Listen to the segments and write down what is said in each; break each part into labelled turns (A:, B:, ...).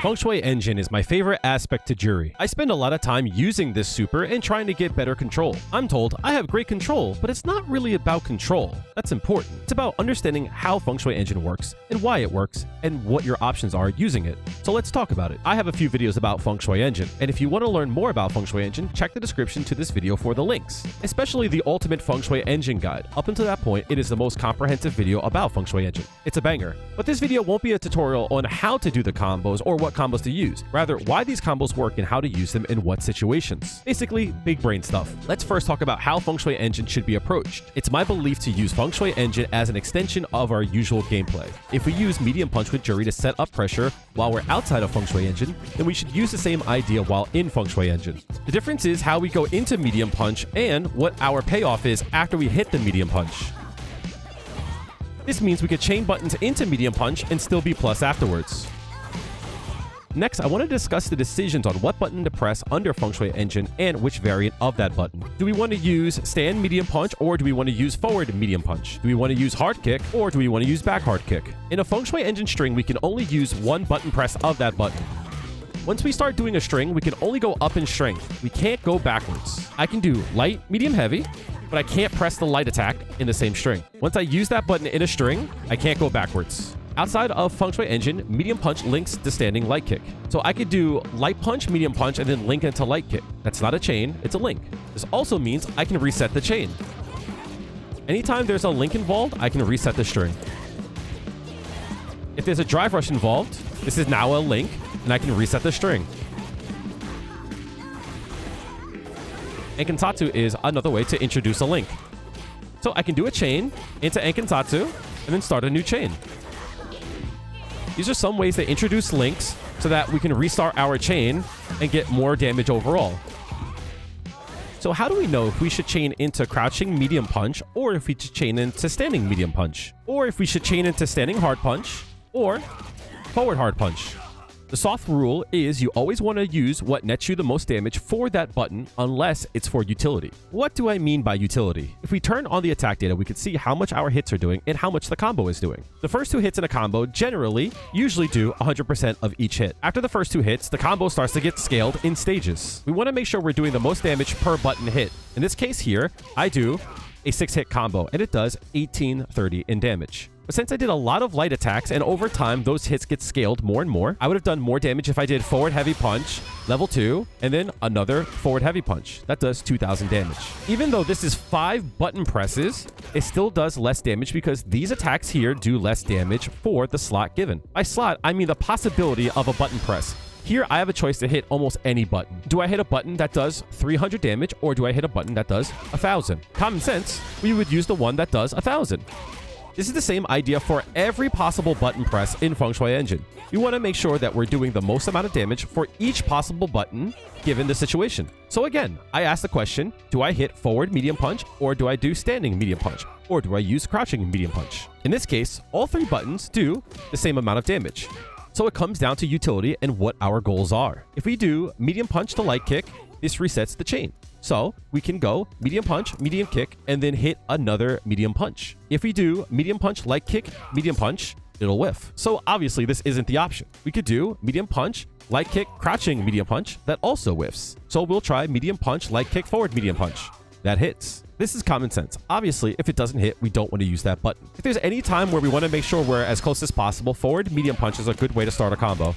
A: Feng Shui Engine is my favorite aspect to Juri. I spend a lot of time using this super and trying to get better control. I'm told I have great control, but it's not really about control. That's important. It's about understanding how Feng Shui Engine works and why it works and what your options are using it. So let's talk about it. I have a few videos about Feng Shui Engine, and if you want to learn more about Feng Shui Engine, check the description to this video for the links, especially the Ultimate Feng Shui Engine Guide. Up until that point, it is the most comprehensive video about Feng Shui Engine. It's a banger. But this video won't be a tutorial on how to do the combos or what combos to use, rather why these combos work and how to use them in what situations. Basically, big brain stuff. Let's first talk about how Feng Shui Engine should be approached. It's my belief to use Feng Shui Engine as an extension of our usual gameplay. If we use medium punch with Juri to set up pressure while we're outside of Feng Shui Engine, then we should use the same idea while in Feng Shui Engine. The difference is how we go into medium punch and what our payoff is after we hit the medium punch. This means we could chain buttons into medium punch and still be plus afterwards. Next, I want to discuss the decisions on what button to press under Feng Shui Engine and which variant of that button. Do we want to use stand medium punch, or do we want to use forward medium punch? Do we want to use hard kick, or do we want to use back hard kick? In a Feng Shui Engine string, we can only use one button press of that button. Once we start doing a string, we can only go up in strength. We can't go backwards. I can do light, medium, heavy, but I can't press the light attack in the same string. Once I use that button in a string, I can't go backwards. Outside of Feng Shui Engine, medium punch links to standing light kick. So I could do light punch, medium punch, and then link into light kick. That's not a chain, it's a link. This also means I can reset the chain. Anytime there's a link involved, I can reset the string. If there's a drive rush involved, this is now a link, and I can reset the string. Enkantatsu is another way to introduce a link. So I can do a chain into Enkantatsu, and then start a new chain. These are some ways to introduce links so that we can restart our chain and get more damage overall. So how do we know if we should chain into crouching medium punch, or if we should chain into standing medium punch, or if we should chain into standing hard punch, or forward hard punch? The soft rule is you always want to use what nets you the most damage for that button unless it's for utility. What do I mean by utility? If we turn on the attack data, we can see how much our hits are doing and how much the combo is doing. The first two hits in a combo usually do 100% of each hit. After the first two hits, the combo starts to get scaled in stages. We want to make sure we're doing the most damage per button hit. In this case here, I do a 6-hit combo and it does 1830 in damage. But since I did a lot of light attacks and over time those hits get scaled more and more, I would have done more damage if I did forward heavy punch, level 2, and then another forward heavy punch. That does 2000 damage. Even though this is 5 button presses, it still does less damage because these attacks here do less damage for the slot given. By slot, I mean the possibility of a button press. Here, I have a choice to hit almost any button. Do I hit a button that does 300 damage, or do I hit a button that does 1000? Common sense, we would use the one that does 1000. This is the same idea for every possible button press in Feng Shui Engine. We want to make sure that we're doing the most amount of damage for each possible button given the situation. So again, I ask the question, do I hit forward medium punch, or do I do standing medium punch, or do I use crouching medium punch? In this case, all 3 buttons do the same amount of damage. So it comes down to utility and what our goals are. If we do medium punch to light kick, this resets the chain. So we can go medium punch, medium kick, and then hit another medium punch. If we do medium punch, light kick, medium punch, it'll whiff. So obviously this isn't the option. We could do medium punch, light kick, crouching medium punch, that also whiffs. So we'll try medium punch, light kick, forward medium punch. That hits. This is common sense. Obviously, if it doesn't hit, we don't want to use that button. If there's any time where we want to make sure we're as close as possible, forward medium punch is a good way to start a combo.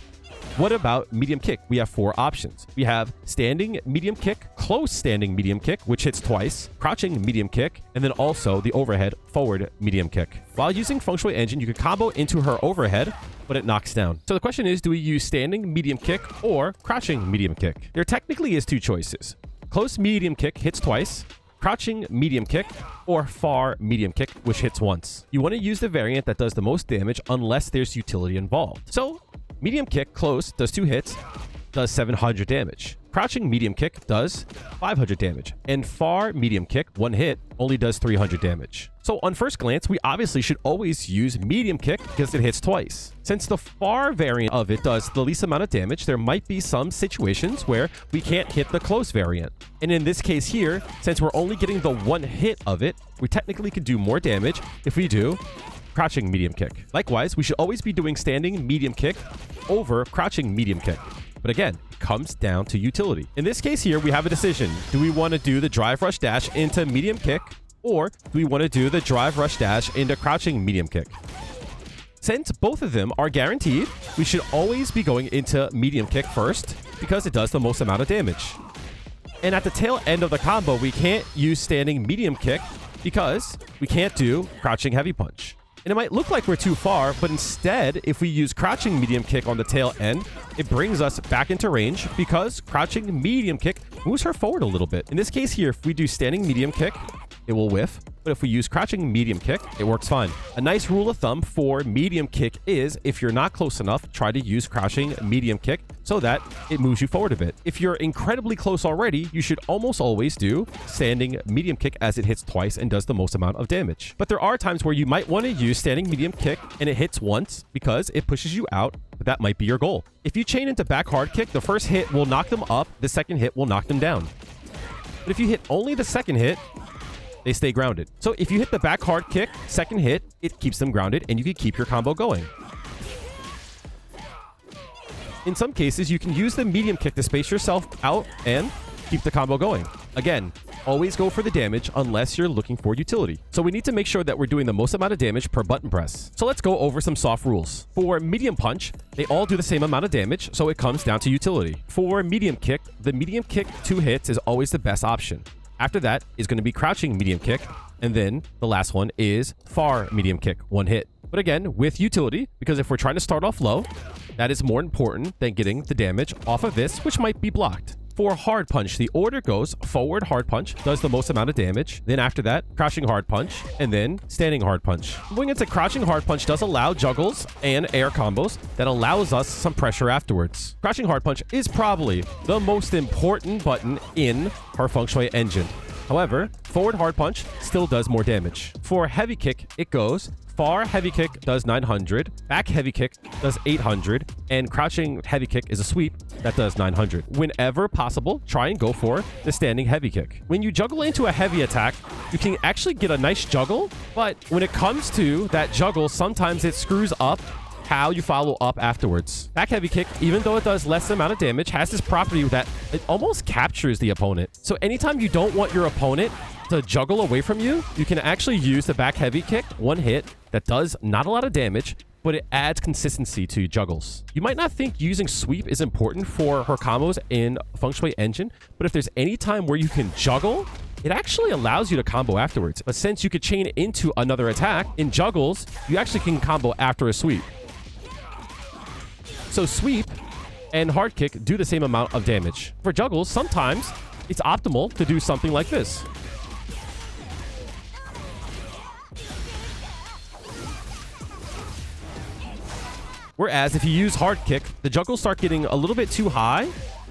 A: What about medium kick? We have 4 options. We have standing medium kick, close standing medium kick, which hits twice, crouching medium kick, and then also the overhead forward medium kick. While using Feng Shui Engine, you can combo into her overhead, but it knocks down. So the question is, do we use standing medium kick or crouching medium kick? There technically is 2 choices. Close medium kick hits twice, crouching medium kick, or far medium kick, which hits once. You want to use the variant that does the most damage unless there's utility involved. So medium kick close does 2 hits, does 700 damage. Crouching medium kick does 500 damage. And far medium kick, 1 hit, only does 300 damage. So on first glance, we obviously should always use medium kick because it hits twice. Since the far variant of it does the least amount of damage, there might be some situations where we can't hit the close variant. And in this case here, since we're only getting the 1 hit of it, we technically could do more damage if we do crouching medium kick. Likewise, we should always be doing standing medium kick over crouching medium kick. But again, it comes down to utility. In this case here, we have a decision. Do we want to do the drive rush dash into medium kick, or do we want to do the drive rush dash into crouching medium kick? Since both of them are guaranteed, we should always be going into medium kick first because it does the most amount of damage. And at the tail end of the combo, we can't use standing medium kick because we can't do crouching heavy punch. And it might look like we're too far, but instead, if we use crouching medium kick on the tail end, it brings us back into range because crouching medium kick moves her forward a little bit. In this case here, if we do standing medium kick, it will whiff. But if we use crouching medium kick, it works fine. A nice rule of thumb for medium kick is if you're not close enough, try to use crouching medium kick so that it moves you forward a bit. If you're incredibly close already, you should almost always do standing medium kick as it hits twice and does the most amount of damage. But there are times where you might want to use standing medium kick and it hits once because it pushes you out, but that might be your goal. If you chain into back hard kick, the first hit will knock them up, the second hit will knock them down. But if you hit only the second hit, they stay grounded. So if you hit the back hard kick, second hit, it keeps them grounded and you can keep your combo going. In some cases, you can use the medium kick to space yourself out and keep the combo going. Again, always go for the damage unless you're looking for utility. So we need to make sure that we're doing the most amount of damage per button press. So let's go over some soft rules. For medium punch, they all do the same amount of damage, so it comes down to utility. For medium kick, the medium kick 2 hits is always the best option. After that is going to be crouching medium kick, and then the last one is far medium kick, 1 hit. But again, with utility, because if we're trying to start off low, that is more important than getting the damage off of this, which might be blocked. For hard punch, the order goes forward hard punch, does the most amount of damage. Then after that, crouching hard punch, and then standing hard punch. Going into crouching hard punch does allow juggles and air combos that allows us some pressure afterwards. Crouching hard punch is probably the most important button in our Feng Shui engine. However, forward hard punch still does more damage. For heavy kick, it goes far heavy kick does 900, back heavy kick does 800, and crouching heavy kick is a sweep that does 900. Whenever possible, try and go for the standing heavy kick. When you juggle into a heavy attack, you can actually get a nice juggle, but when it comes to that juggle, sometimes it screws up how you follow up afterwards. Back heavy kick, even though it does less amount of damage, has this property that it almost captures the opponent. So anytime you don't want your opponent to juggle away from you, you can actually use the back heavy kick, 1 hit, that does not a lot of damage, but it adds consistency to juggles. You might not think using sweep is important for her combos in Feng Shui Engine, but if there's any time where you can juggle, it actually allows you to combo afterwards. But since you could chain into another attack, in juggles, you actually can combo after a sweep. So sweep and hard kick do the same amount of damage. For juggles, sometimes it's optimal to do something like this. Whereas if you use hard kick, the juggles start getting a little bit too high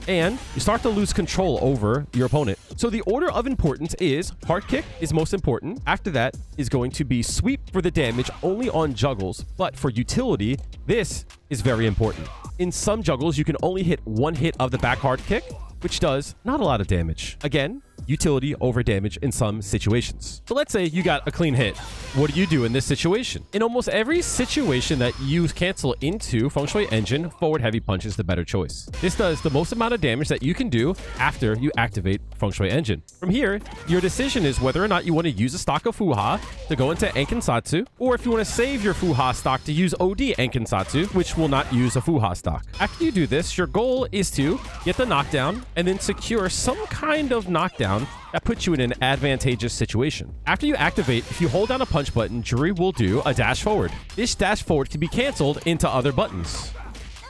A: and you start to lose control over your opponent. So the order of importance is hard kick is most important. After that is going to be sweep for the damage only on juggles. But for utility, this is very important. In some juggles, you can only hit 1 hit of the back hard kick, which does not a lot of damage. Again, utility over damage in some situations. So let's say you got a clean hit. What do you do in this situation? In almost every situation that you cancel into Feng Shui Engine, forward heavy punch is the better choice. This does the most amount of damage that you can do after you activate Feng Shui Engine. From here, your decision is whether or not you want to use a stock of Fuha to go into Enkensatsu, or if you want to save your Fuha stock to use OD Enkensatsu, which will not use a Fuha stock. After you do this, your goal is to get the knockdown and then secure some kind of knockdown that puts you in an advantageous situation. After you activate, if you hold down a punch button, Juri will do a dash forward. This dash forward can be canceled into other buttons.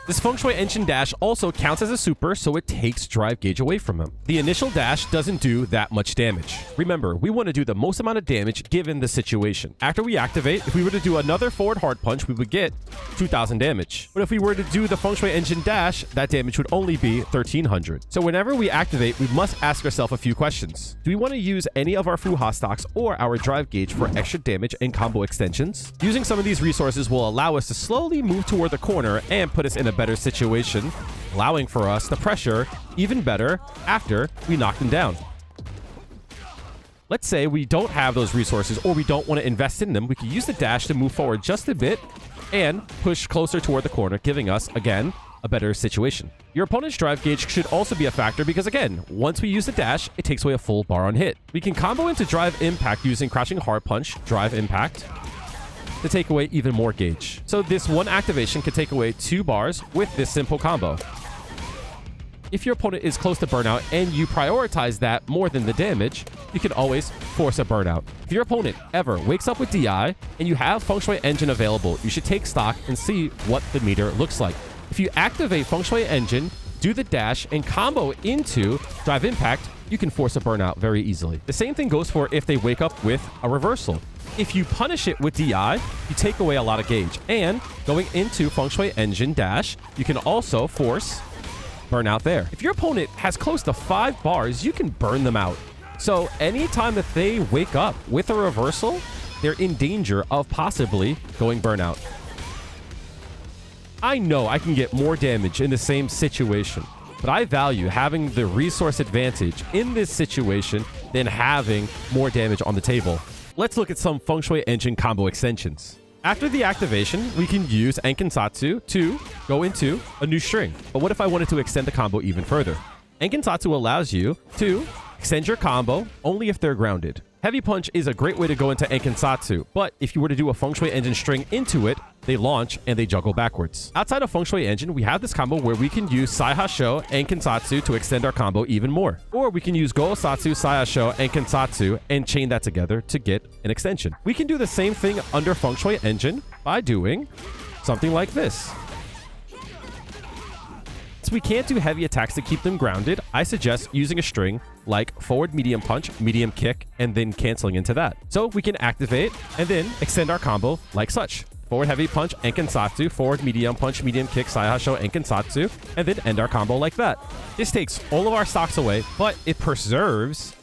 A: This Feng Shui Engine dash also counts as a super, so it takes drive gauge away from him. The initial dash doesn't do that much damage. Remember, we want to do the most amount of damage given the situation. After we activate, if we were to do another forward hard punch, we would get 2,000 damage. But if we were to do the Feng Shui Engine dash, that damage would only be 1,300. So whenever we activate, we must ask ourselves a few questions. Do we want to use any of our Fuha stocks or our drive gauge for extra damage and combo extensions? Using some of these resources will allow us to slowly move toward the corner and put us in a better situation, allowing for us to pressure even better after we knock them down. Let's say we don't have those resources or we don't want to invest in them. We can use the dash to move forward just a bit and push closer toward the corner, giving us, again, a better situation. Your opponent's drive gauge should also be a factor because, again, once we use the dash, it takes away a full bar on hit. We can combo into drive impact using crouching hard punch, drive impact, to take away even more gauge. So this one activation can take away 2 bars with this simple combo. If your opponent is close to burnout and you prioritize that more than the damage, you can always force a burnout. If your opponent ever wakes up with DI and you have Feng Shui Engine available, you should take stock and see what the meter looks like. If you activate Feng Shui Engine, do the dash, and combo into drive impact, you can force a burnout very easily. The same thing goes for if they wake up with a reversal. If you punish it with DI, you take away a lot of gauge. And going into Feng Shui Engine dash, you can also force burnout there. If your opponent has close to 5 bars, you can burn them out. So anytime that they wake up with a reversal, they're in danger of possibly going burnout. I know I can get more damage in the same situation, but I value having the resource advantage in this situation than having more damage on the table. Let's look at some Feng Shui Engine combo extensions. After the activation, we can use Enkensatsu to go into a new string. But what if I wanted to extend the combo even further? Enkensatsu allows you to extend your combo only if they're grounded. Heavy Punch is a great way to go into Enkensatsu, but if you were to do a Feng Shui Engine string into it, they launch and they juggle backwards. Outside of Feng Shui Engine, we have this combo where we can use Sai Hasho and Enkensatsu to extend our combo even more. Or we can use Goosatsu, Sai Hasho, and Enkensatsu and chain that together to get an extension. We can do the same thing under Feng Shui Engine by doing something like this. Since we can't do heavy attacks to keep them grounded, I suggest using a string like forward medium punch, medium kick, and then canceling into that. So we can activate and then extend our combo like such. Forward heavy punch, Enkensatsu, forward medium punch, medium kick, Sai Hasho, Enkensatsu, and then end our combo like that. This takes all of our stocks away, but it preserves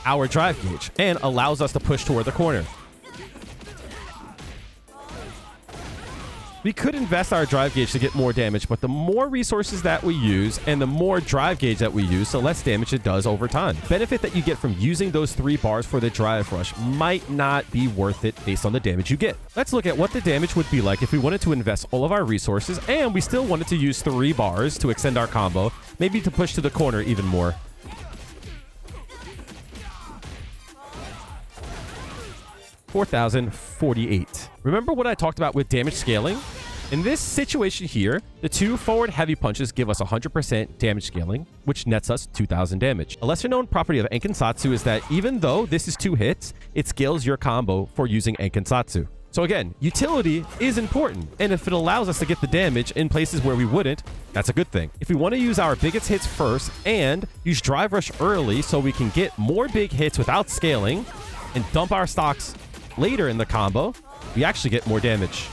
A: our drive gauge and allows us to push toward the corner. We could invest our drive gauge to get more damage, but the more resources that we use and the more drive gauge that we use, the less damage it does over time. Benefit that you get from using those 3 bars for the drive rush might not be worth it based on the damage you get. Let's look at what the damage would be like if we wanted to invest all of our resources and we still wanted to use 3 bars to extend our combo, maybe to push to the corner even more. $4,048. Remember what I talked about with damage scaling? In this situation here, the 2 forward heavy punches give us 100% damage scaling, which nets us 2,000 damage. A lesser known property of Enkensatsu is that even though this is 2 hits, it scales your combo for using Enkensatsu. So again, utility is important, and if it allows us to get the damage in places where we wouldn't, that's a good thing. If we want to use our biggest hits first and use drive rush early so we can get more big hits without scaling and dump our stocks later in the combo, we actually get more damage.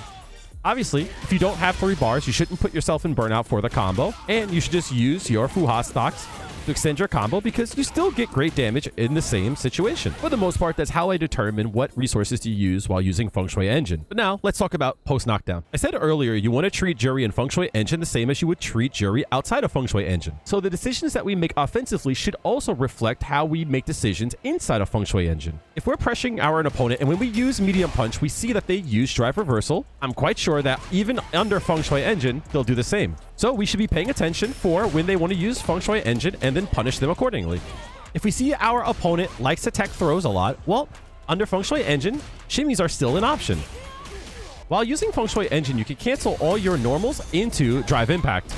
A: Obviously, if you don't have 3 bars, you shouldn't put yourself in burnout for the combo, and you should just use your Fuha stocks to extend your combo because you still get great damage in the same situation. For the most part, that's how I determine what resources to use while using Feng Shui Engine. But now, let's talk about post-knockdown. I said earlier, you want to treat Juri and Feng Shui Engine the same as you would treat Juri outside of Feng Shui Engine. So the decisions that we make offensively should also reflect how we make decisions inside of Feng Shui Engine. If we're pressuring our opponent and when we use medium punch, we see that they use drive reversal, I'm quite sure that even under Feng Shui Engine, they'll do the same. So we should be paying attention for when they want to use Feng Shui Engine and then punish them accordingly. If we see our opponent likes to tech throws a lot, well, under Feng Shui Engine, shimmies are still an option. While using Feng Shui Engine, you can cancel all your normals into drive impact.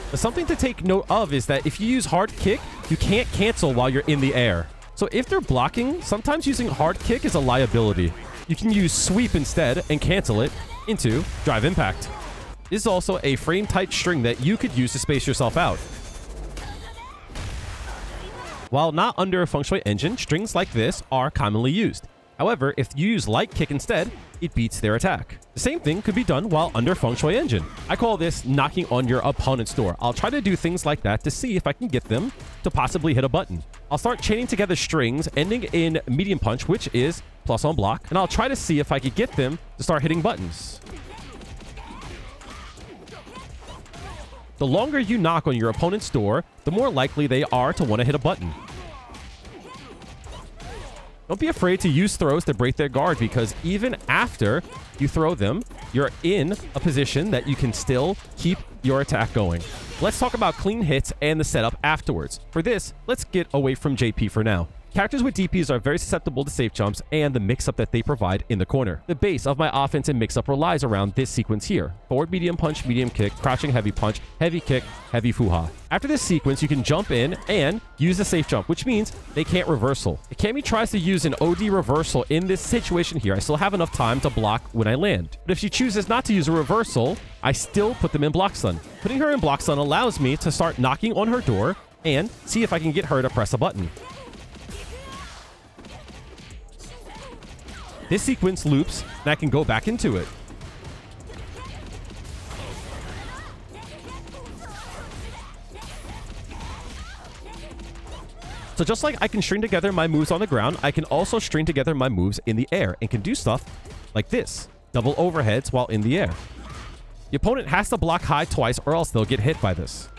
A: But something to take note of is that if you use hard kick, you can't cancel while you're in the air. So if they're blocking, sometimes using hard kick is a liability. You can use sweep instead and cancel it into drive impact. This is also a frame-tight string that you could use to space yourself out. While not under a Feng Shui Engine, strings like this are commonly used. However, if you use light kick instead, it beats their attack. The same thing could be done while under Feng Shui Engine. I call this knocking on your opponent's door. I'll try to do things like that to see if I can get them to possibly hit a button. I'll start chaining together strings ending in medium punch, which is plus on block, and I'll try to see if I could get them to start hitting buttons. The longer you knock on your opponent's door, the more likely they are to want to hit a button. Don't be afraid to use throws to break their guard, because even after you throw them, you're in a position that you can still keep your attack going. Let's talk about clean hits and the setup afterwards. For this, let's get away from JP for now. Characters with DPs are very susceptible to safe jumps and the mix-up that they provide in the corner. The base of my offense and mix-up relies around this sequence here. Forward medium punch, medium kick, crouching heavy punch, heavy kick, heavy fuha. After this sequence, you can jump in and use a safe jump, which means they can't reversal. If Cammy tries to use an OD reversal in this situation here, I still have enough time to block when I land. But if she chooses not to use a reversal, I still put them in block stun. Putting her in block stun allows me to start knocking on her door and see if I can get her to press a button. This sequence loops, and I can go back into it. So just like I can string together my moves on the ground, I can also string together my moves in the air and can do stuff like this. Double overheads while in the air. The opponent has to block high twice or else they'll get hit by this.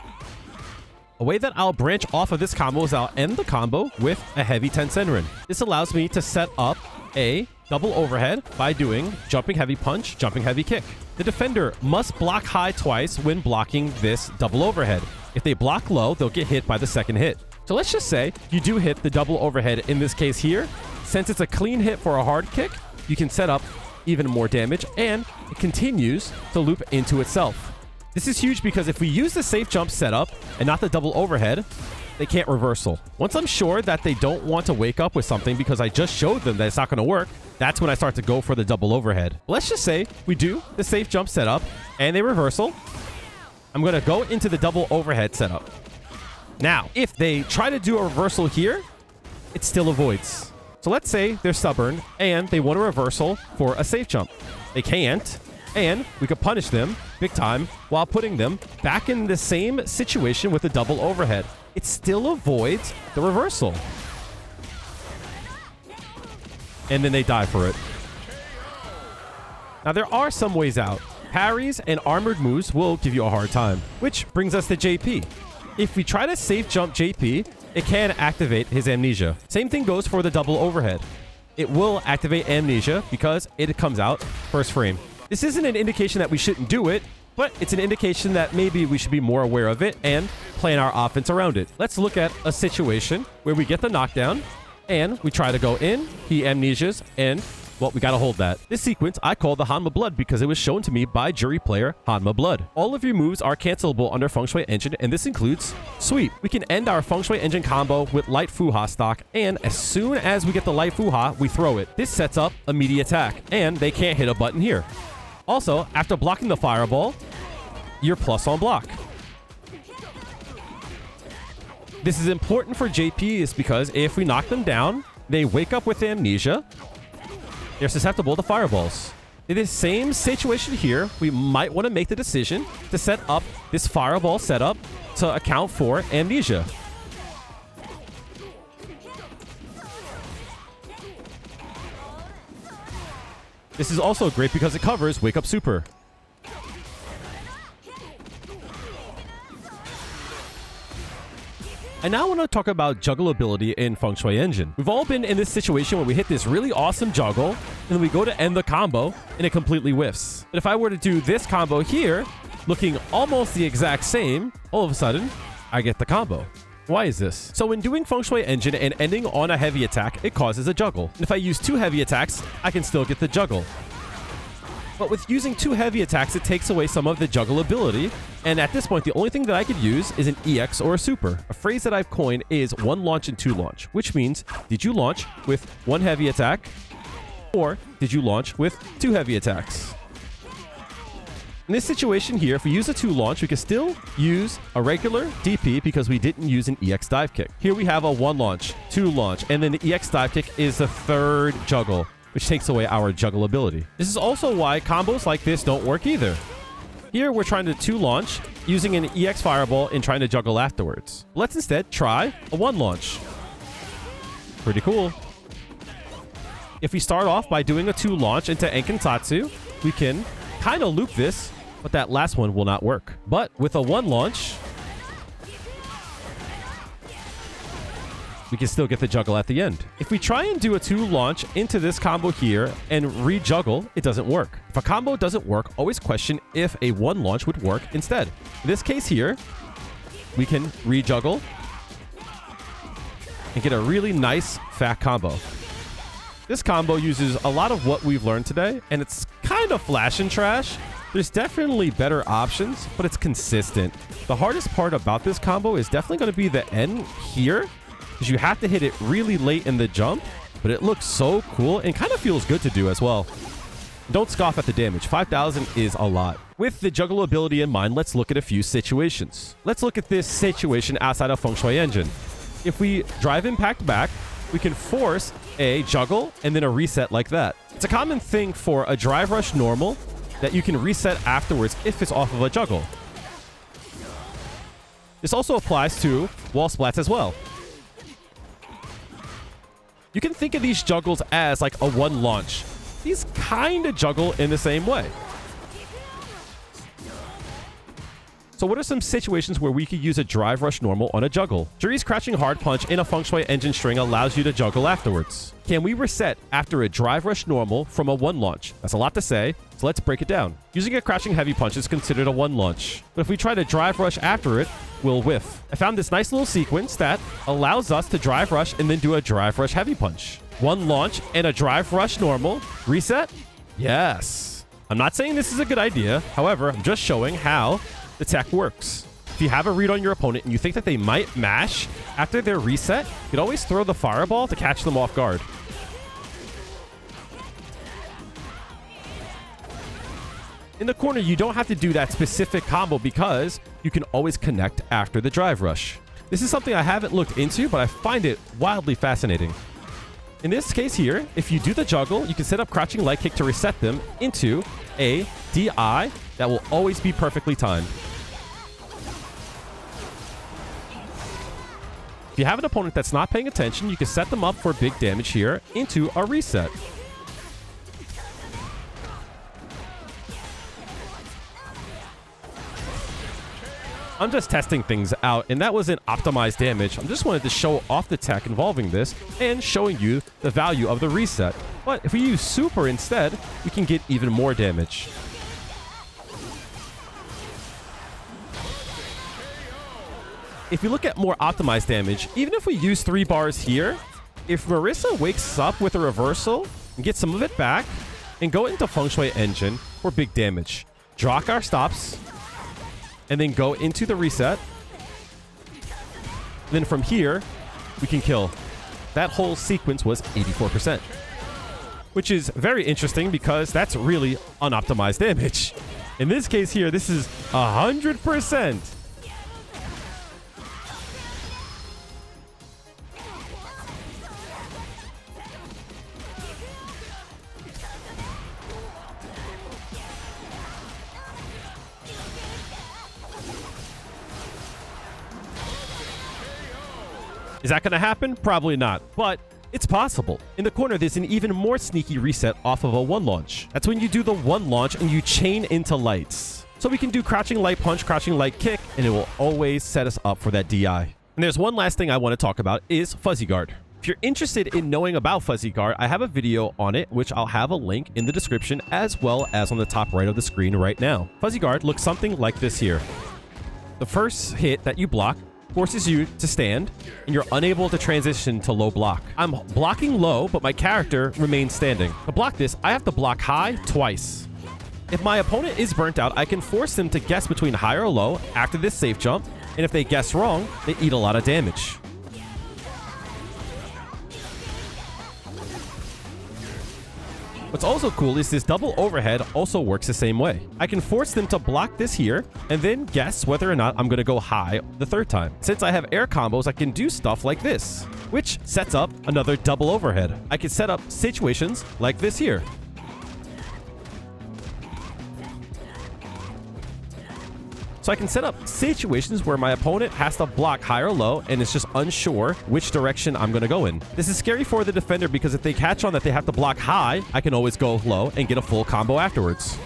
A: A way that I'll branch off of this combo is I'll end the combo with a heavy Tensenrin. This allows me to set up a double overhead by doing jumping heavy punch, jumping heavy kick. The defender must block high twice when blocking this double overhead. If they block low, they'll get hit by the second hit. So let's just say you do hit the double overhead in this case here. Since it's a clean hit for a hard kick, you can set up even more damage and it continues to loop into itself. This is huge because if we use the safe jump setup and not the double overhead, they can't reversal. Once I'm sure that they don't want to wake up with something because I just showed them that it's not going to work, that's when I start to go for the double overhead. Let's just say we do the safe jump setup and they reversal. I'm going to go into the double overhead setup. Now, if they try to do a reversal here, it still avoids. So let's say they're stubborn and they want a reversal for a safe jump. They can't, and we could punish them big time while putting them back in the same situation with the double overhead. It still avoids the reversal. And then they die for it. Now, there are some ways out. Parries and armored moves will give you a hard time, which brings us to JP. If we try to safe jump JP, it can activate his amnesia. Same thing goes for the double overhead. It will activate amnesia because it comes out first frame. This isn't an indication that we shouldn't do it, but it's an indication that maybe we should be more aware of it and plan our offense around it. Let's look at a situation where we get the knockdown and we try to go in, he amnesias, and well, we gotta hold that. This sequence I call the Hanma Blood because it was shown to me by Juri player Hanma Blood. All of your moves are cancelable under Feng Shui Engine, and this includes Sweep. We can end our Feng Shui Engine combo with light Fuha stock, and as soon as we get the light Fuha, we throw it. This sets up immediate attack, and they can't hit a button here. Also, after blocking the fireball, you're plus on block. This is important for JP is because if we knock them down, they wake up with amnesia. They're susceptible to fireballs. In this same situation here, we might want to make the decision to set up this fireball setup to account for amnesia. This is also great because it covers Wake Up Super. I now want to talk about juggle ability in Feng Shui Engine. We've all been in this situation where we hit this really awesome juggle, and then we go to end the combo, and it completely whiffs. But if I were to do this combo here, looking almost the exact same, all of a sudden, I get the combo. Why is this? So when doing Feng Shui Engine and ending on a heavy attack, it causes a juggle. And if I use 2 heavy attacks, I can still get the juggle. But with using 2 heavy attacks, it takes away some of the juggle ability. And at this point, the only thing that I could use is an EX or a super. A phrase that I've coined is 1 launch and 2 launch, which means, did you launch with 1 heavy attack or did you launch with 2 heavy attacks? In this situation here, if we use a 2 launch, we can still use a regular DP because we didn't use an EX dive kick. Here we have a 1 launch, 2 launch, and then the EX dive kick is the 3rd juggle, which takes away our juggle ability. This is also why combos like this don't work either. Here we're trying to 2 launch using an EX fireball and trying to juggle afterwards. Let's instead try a 1 launch. Pretty cool. If we start off by doing a 2 launch into Enkin Tatsu, we can kind of loop this, but that last one will not work. But with a 1 launch, we can still get the juggle at the end. If we try and do a 2 launch into this combo here and re-juggle, it doesn't work. If a combo doesn't work, always question if a 1 launch would work instead. In this case here, we can re-juggle and get a really nice fat combo. This combo uses a lot of what we've learned today, and it's kind of flash and trash. There's definitely better options, but it's consistent. The hardest part about this combo is definitely going to be the end here, because you have to hit it really late in the jump, but it looks so cool and kind of feels good to do as well. Don't scoff at the damage. 5,000 is a lot. With the juggle ability in mind, let's look at a few situations. Let's look at this situation outside of Feng Shui Engine. If we drive impact back, we can force a juggle and then a reset like that. It's a common thing for a drive rush normal that you can reset afterwards if it's off of a juggle. This also applies to wall splats as well. You can think of these juggles as like a 1 launch. These kind of juggle in the same way. So what are some situations where we could use a drive rush normal on a juggle? Juri's crouching hard punch in a Feng Shui Engine string allows you to juggle afterwards. Can we reset after a drive rush normal from a 1 launch? That's a lot to say, so let's break it down. Using a crouching heavy punch is considered a 1 launch, but if we try to drive rush after it, we'll whiff. I found this nice little sequence that allows us to drive rush and then do a drive rush heavy punch. 1 launch and a drive rush normal. Reset? Yes. I'm not saying this is a good idea. However, I'm just showing how the tech works. If you have a read on your opponent and you think that they might mash after their reset, you can always throw the fireball to catch them off guard. In the corner, you don't have to do that specific combo because you can always connect after the drive rush. This is something I haven't looked into, but I find it wildly fascinating. In this case here, if you do the juggle, you can set up crouching light kick to reset them into a DI that will always be perfectly timed. If you have an opponent that's not paying attention, you can set them up for big damage here into a reset. I'm just testing things out, and that wasn't optimized damage. I just wanted to show off the tech involving this and showing you the value of the reset. But if we use super instead, we can get even more damage. If you look at more optimized damage, even if we use 3 bars here, if Marissa wakes up with a reversal and get some of it back and go into Feng Shui Engine for big damage, drock our stops, and then go into the reset. Then from here, we can kill. That whole sequence was 84%, which is very interesting because that's really unoptimized damage. In this case here, this is 100%. Is that going to happen? Probably not, but it's possible. In the corner, there's an even more sneaky reset off of a 1 launch. That's when you do the 1 launch and you chain into lights. So we can do crouching light punch, crouching light kick, and it will always set us up for that DI. And there's one last thing I want to talk about is Fuzzy Guard. If you're interested in knowing about Fuzzy Guard, I have a video on it, which I'll have a link in the description as well as on the top right of the screen right now. Fuzzy Guard looks something like this here. The first hit that you block forces you to stand, and you're unable to transition to low block. I'm blocking low, but my character remains standing. To block this, I have to block high twice. If my opponent is burnt out, I can force them to guess between high or low after this safe jump, and if they guess wrong, they eat a lot of damage. What's also cool is this double overhead also works the same way. I can force them to block this here and then guess whether or not I'm going to go high the 3rd time. Since I have air combos, I can do stuff like this, which sets up another double overhead. I can set up situations like this here. So I can set up situations where my opponent has to block high or low and is just unsure which direction I'm going to go in. This is scary for the defender because if they catch on that they have to block high, I can always go low and get a full combo afterwards.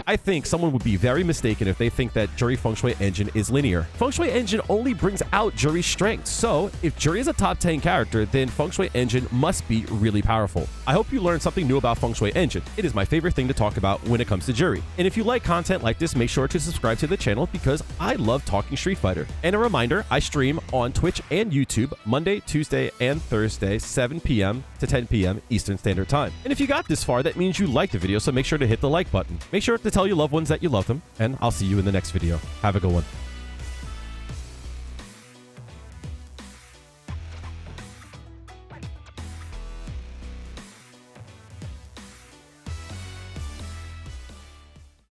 A: I think someone would be very mistaken if they think that Juri Feng Shui Engine is linear. Feng Shui Engine only brings out Juri's strengths, so if Juri is a top 10 character, then Feng Shui Engine must be really powerful. I hope you learned something new about Feng Shui Engine. It is my favorite thing to talk about when it comes to Juri. And if you like content like this, make sure to subscribe to the channel because I love talking Street Fighter. And a reminder, I stream on Twitch and YouTube Monday, Tuesday, and Thursday, 7 p.m. to 10 p.m. Eastern Standard Time. And if you got this far, that means you liked the video, so make sure to hit the like button. Make sure to tell your loved ones that you love them, and I'll see you in the next video. Have a good one.